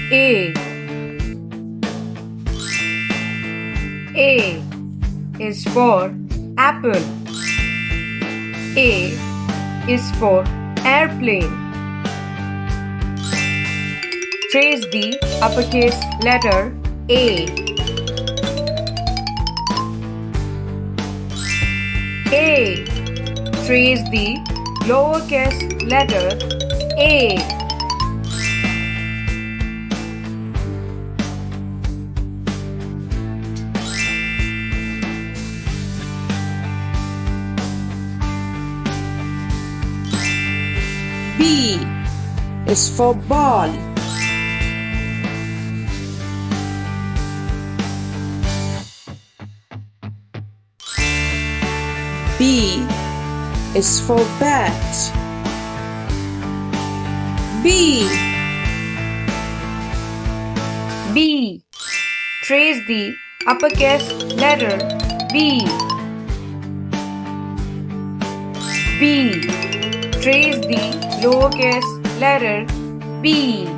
A. A is for apple. A is for airplane. Trace the uppercase letter A. A. Trace the lowercase letter A. B is for ball. B is for bat. B. B. Trace the uppercase letter B. B. Trace the lowercase letter B.